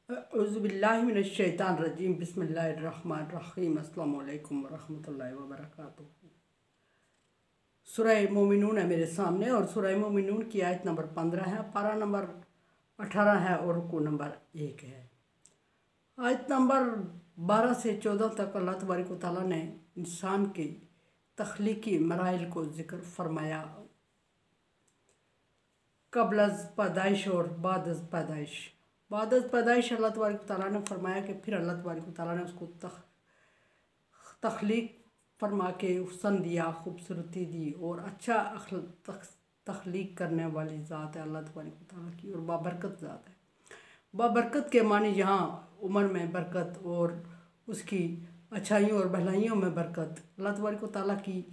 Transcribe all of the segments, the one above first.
औज़ुबिल्लाहिमिनश्शैतानिर्रजीम बिस्मिल्लाहिर्रहमानिर्रहीम अस्सलाम वालेकुम वरहमतुल्लाहि वबरकातुहू। सूरह मोमिनून है मेरे सामने और सूरह मोमिनून की आयत नंबर 15 है, पारा नंबर 18 है और रुकू नंबर 1 है। आयत नंबर 12 से 14 तक अल्लाह तबारक व तआला ने इंसान के तख्लीकी मराइल को ज़िक्र फरमाया, कबल अज़ पैदाइश और बाद अज़ पैदाइश। बाद अज़ पैदाइश अल्लाह तबारक व तआला ने फरमाया कि फिर अल्लाह तबारक व तआला ने उसको तख्लीक फरमा के हुस्न दिया, खूबसूरती दी और अच्छा तख्लीक करने वाली ज़ात है अल्लाह तबारक व तआला की और बाबरकत ज़ात है। बाबरकत के मानी यहाँ उम्र में बरकत और उसकी अच्छाइयों और भलाइयों में बरकत। अल्लाह तबारक व तआला की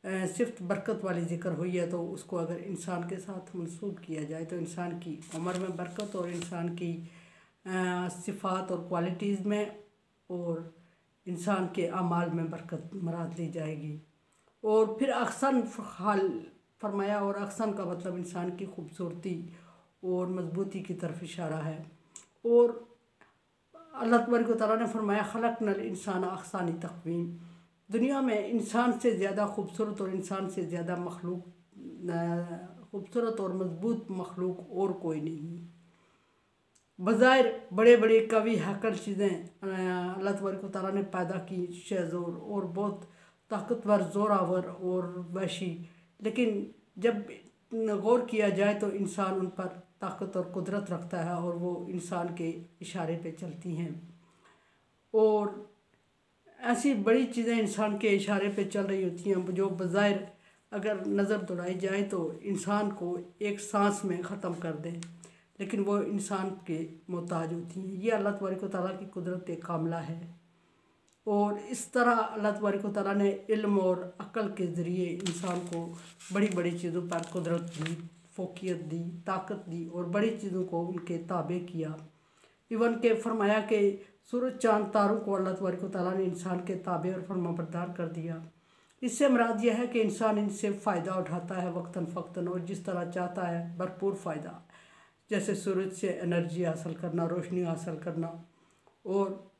सिर्फ बरकत वाली ज़िक्र हुई है, तो उसको अगर इंसान के साथ मंसूब किया जाए तो इंसान की उम्र में बरकत और इंसान की सिफ़ात और क्वालिटीज़ में और इंसान के अमाल में बरकत मुराद ली जाएगी। और फिर अहसन हाल फरमाया, और अहसन का मतलब इंसान की खूबसूरती और मजबूती की तरफ इशारा है। और अल्लाह तबारक व तआला ने फरमाया खलक़नल इंसान अहसानी तक़वीम। दुनिया में इंसान से ज़्यादा खूबसूरत और इंसान से ज़्यादा मखलूक खूबसूरत और मजबूत मखलूक और कोई नहीं। बज़ाहिर बड़े बड़े कवि हैकल चीज़ें अल्लाह तबारक व तआला ने पैदा की, शेज़ोर और बहुत ताकतवर, ज़ोरावर और वहशी, लेकिन जब गौर किया जाए तो इंसान उन पर ताकत और कुदरत रखता है और वो इंसान के इशारे पे चलती हैं। और ऐसी बड़ी चीज़ें इंसान के इशारे पे चल रही होती हैं जो बज़ाहिर अगर नज़र दौड़ाई जाए तो इंसान को एक सांस में ख़त्म कर दें, लेकिन वो इंसान के मोहताज होती हैं। ये अल्लाह तबारक व तआला की कुदरत कामिला है। और इस तरह अल्लाह तबारक व तआला ने इल्म और अक़ल के ज़रिए इंसान को बड़ी बड़ी चीज़ों पर कुदरत दी, फ़ोक़ियत दी, ताकत दी और बड़ी चीज़ों को उनके ताबे किया। इवन के फरमाया कि सूरज, चाँद, तारों को अल्लाह तबारक व तआला ने इंसान के ताबे और फरमाबरदार कर दिया। इससे मुराद यह है कि इंसान इनसे फ़ायदा उठाता है वक्तन फ़क्तन और जिस तरह चाहता है भरपूर फ़ायदा, जैसे सूरज से एनर्जी हासिल करना, रोशनी हासिल करना। और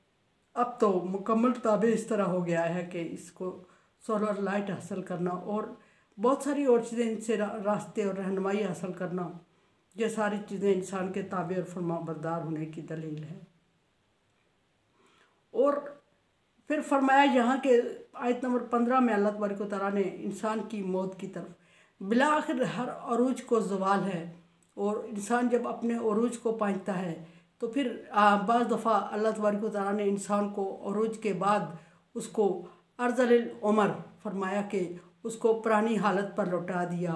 अब तो मुकम्मल ताबे इस तरह हो गया है कि इसको सोलर लाइट हासिल करना और बहुत सारी और चीज़ें, इनसे रास्ते और रहनुमाई हासिल करना, ये सारी चीज़ें इंसान के ताबे और फरमाबरदार होने की दलील है। और फिर फरमाया यहाँ के आयत नंबर 15 में अल्लाह तबारक व तआला ने इंसान की मौत की तरफ, बिला आखिर हर अरूज को ज़वाल है और इंसान जब अपने अरूज को पहुँचता है तो फिर बाज़ दफ़ा अल्लाह तबारक व तआला ने इंसान को अरूज के बाद उसको अर्ज़लिल उमर फरमाया कि उसको पुरानी हालत पर लौटा दिया।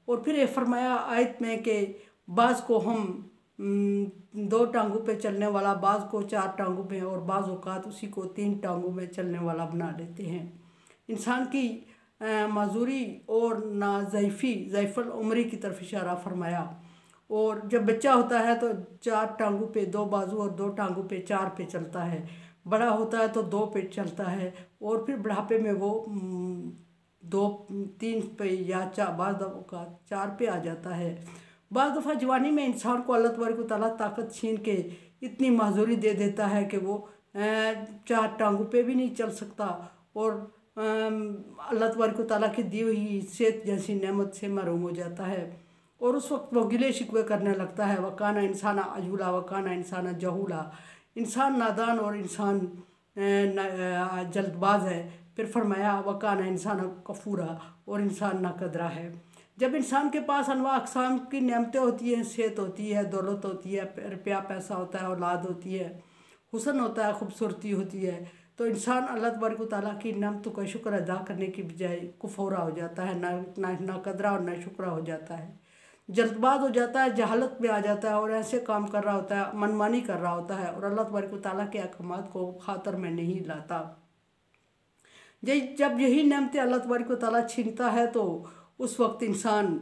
और फिर ये फरमाया आयत में कि बाज़ को हम 2 टांगों पे चलने वाला, बाज़ को 4 टांगों पे और बाज़ औक़ात उसी को 3 टांगों में चलने वाला बना देते हैं। इंसान की माजूरी और ज़ईफ़ुल उमरी की तरफ इशारा फरमाया। और जब बच्चा होता है तो 4 टांगों पे 2 बाजू और 2 टांगों पे 4 पे चलता है, बड़ा होता है तो 2 पे चलता है और फिर बुढ़ापे में वो 2-3 पे या बाज़ औक़ात 4 पे आ जाता है। बाज़ दफ़ा जवानी में इंसान को अल्लाह तबारक व तआला ताकत छीन के इतनी माजूरी दे देता है कि वो 4 टांगों पे भी नहीं चल सकता और अल्लाह तबारक व तआला की दी हुई सेहत जैसी नेमत से महरूम हो जाता है। और उस वक्त वो गिले शिकवे करने लगता है, वकाना इंसाना अजूला वकाना इंसाना जहूला। इंसान नादान और इंसान जल्दबाज है। फिर फरमाया वकाना इंसान कफूरा, और इंसान नाकदरा है। जब इंसान के पास अनवा अक़साम की नेमतें होती हैं, सेहत होती है, दौलत होती है, रुपया पैसा होता है, औलाद होती है, हुस्न होता है, खूबसूरती होती है, तो इंसान अल्लाह तबारक व तआला की नेमतों का शुक्र अदा करने की बजाय कुफौरा हो जाता है, नाकदरा और नाशुक्रा हो जाता है, जल्दबाज हो जाता है, जहालत में आ जाता है और ऐसे काम कर रहा होता है, मनमानी कर रहा होता है और अल्लाह तबारक व तआला के अहकामात को खातर में नहीं लाता। जब यही नेमतें अल्लाह तबारक व तआला छीनता है तो उस वक्त इंसान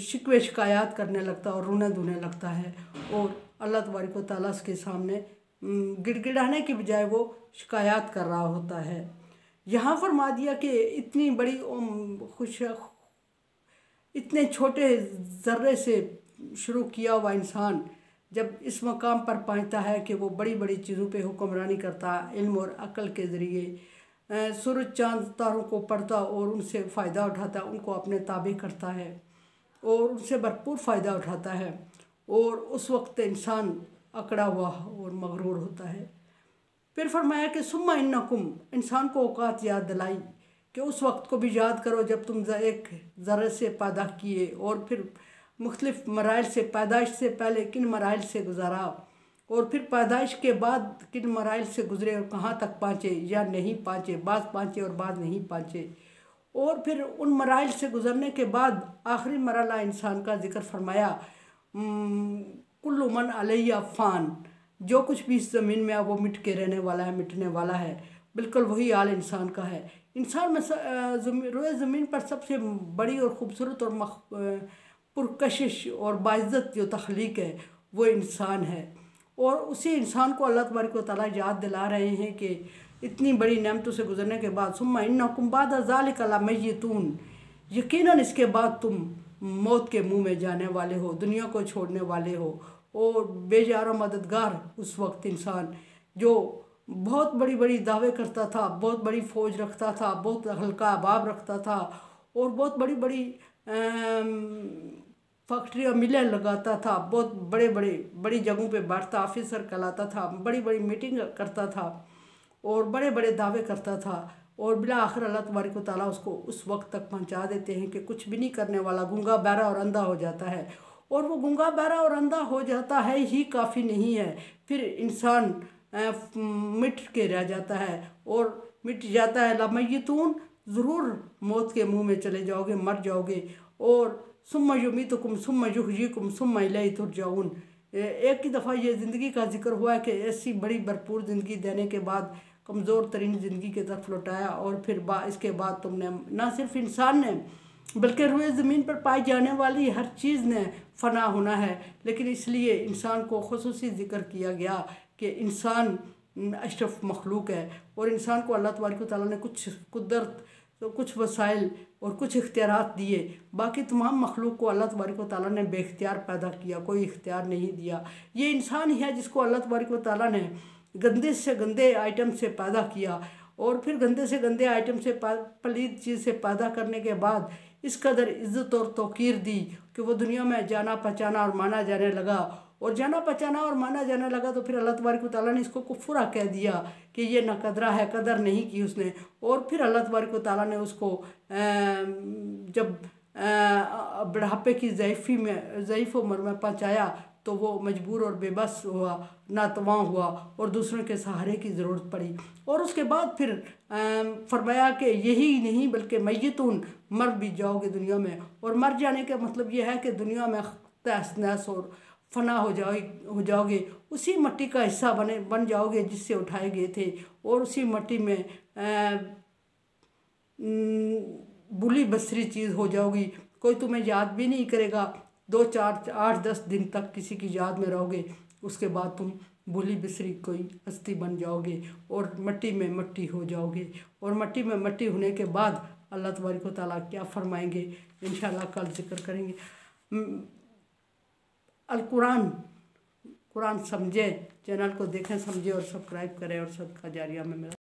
शिकवे शिकायत करने लगता है और रोने धोने लगता है और अल्लाह तबारक व तआला के सामने गिड़गिड़ाने की बजाय वो शिकायत कर रहा होता है। यहाँ फरमा दिया कि इतनी बड़ी इतने छोटे ज़र्रे से शुरू किया हुआ इंसान जब इस मकाम पर पहुँचता है कि वो बड़ी बड़ी चीज़ों पे हुक्मरानी करता है इल्म और अक्ल के ज़रिए, सूरज चांद तारों को पढ़ता और उनसे फ़ायदा उठाता, उनको अपने ताबे करता है और उनसे भरपूर फ़ायदा उठाता है, और उस वक्त इंसान अकड़ा हुआ और मगरूर होता है। फिर फरमाया कि सुम्मा इन्नकुम, इंसान को औकात याद दिलाई कि उस वक्त को भी याद करो जब तुम एक ज़र्रे से पैदा किए और फिर मुख्तलिफ़ मराइल से, पैदाइश से पहले किन मराइल से गुजारा और फिर पैदाइश के बाद किन मराइल से गुजरे और कहाँ तक पहुँचे या नहीं पहुँचे, बाज़ पहुँचे और बाज़ नहीं पहुँचे, और फिर उन मराइल से गुजरने के बाद आखिरी मरला इंसान का जिक्र फरमाया, कुल्लु मन अलैया फ़ान, जो कुछ भी इस ज़मीन में है वो मिट के रहने वाला है, मिटने वाला है। बिल्कुल वही हाल इंसान का है। इंसान में रोए ज़मीन पर सबसे बड़ी और ख़ूबसूरत और पुरकशिश और बाइज़्ज़त जो तख्लीक है वो इंसान है, और उसी इंसान को अल्लाह तबारक व तआला याद दिला रहे हैं कि इतनी बड़ी नेमतों से गुजरने के बाद सुम्मा इन्नकुम बाद ज़ालिका लमय्यतून, यकीनन इसके बाद तुम मौत के मुंह में जाने वाले हो, दुनिया को छोड़ने वाले हो। और बेजारा मददगार उस वक्त इंसान जो बहुत बड़ी बड़ी दावे करता था, बहुत बड़ी फ़ौज रखता था, बहुत हल्का अहबाब रखता था और बहुत बड़ी बड़ी फैक्ट्रियाँ मिलें लगाता था, बहुत बड़ी जगहों पे बैठता, ऑफिसर कहलाता था, बड़ी बड़ी मीटिंग करता था और बड़े बड़े दावे करता था, और बिला आखिर अल्लाह तबारक व तआला उसको उस वक्त तक पहुंचा देते हैं कि कुछ भी नहीं करने वाला गूंगा बहरा और अंधा हो जाता है। और वो गूंगा बहरा और अंधा हो जाता है ही काफ़ी नहीं है, फिर इंसान मिट के रह जाता है और मिट जाता है। लमय्यतून, ज़रूर मौत के मुंह में चले जाओगे, मर जाओगे। और सुम्मा युमीतुकुम सुम्मा युहयीकुम सुम्मा इलैहि तुरजाऊन, एक ही दफ़ा ये ज़िंदगी का जिक्र हुआ है कि ऐसी बड़ी भरपूर ज़िंदगी देने के बाद कमज़ोर तरीन ज़िंदगी की तरफ लौटाया, और फिर इसके बाद तुमने ना सिर्फ इंसान ने बल्कि रुए ज़मीन पर पाई जाने वाली हर चीज़ ने फ़ना होना है, लेकिन इसलिए इंसान को खुसूसी ज़िक्र किया गया कि इंसान अशरफ मखलूक है, और इंसान को अल्लाह तबारक व तआला ने कुछ कुदरत, तो कुछ वसाइल और कुछ इख्तियारात दिए। बाकी तमाम मखलूक को अल्लाह तबारक व तआला ने बेख्तियार पैदा किया, कोई इख्तियार नहीं दिया। ये इंसान ही है जिसको अल्लाह तबारक व तआला ने गंदे से गंदे आइटम से पैदा किया, और फिर गंदे से गंदे आइटम से पलीद चीज़ से पैदा करने के बाद इस कदर इज़्ज़त और तौक़ीर दी कि वो दुनिया में जाना पहचाना और माना जाने लगा। और जाना पहचाना और माना जाने लगा तो फिर अल्लाह तबारक व तआला ने इसको कुफ्रा कह दिया कि ये नाकदरा है, कदर नहीं की उसने। और फिर अल्लाह तबारक व तआला ने उसको जब बुढ़ापे की ज़ईफ़ उम्र में पहुँचाया तो वो मजबूर और बेबस हुआ, नातवां हुआ और दूसरों के सहारे की ज़रूरत पड़ी। और उसके बाद फिर फरमाया कि यही नहीं बल्कि मय्यतून, मर भी जाओगे दुनिया में, और मर जाने का मतलब ये है कि दुनिया में तहस नहस और फना हो जाओगे, उसी मिट्टी का हिस्सा बन जाओगे जिससे उठाए गए थे, और उसी मिट्टी में बुली बसरी चीज़ हो जाओगी। कोई तुम्हें याद भी नहीं करेगा, 2 4 8 10 दिन तक किसी की याद में रहोगे, उसके बाद तुम भूली बिसरी कोई हस्ती बन जाओगे और मिट्टी में मिट्टी हो जाओगे। और मिट्टी में मिट्टी होने के बाद अल्लाह तबारक व तआला क्या फरमाएंगे इंशाअल्लाह कल जिक्र करेंगे। अल कुरान समझे, चैनल को देखें, समझे और सब्सक्राइब करें और सदका जारिया में मेरा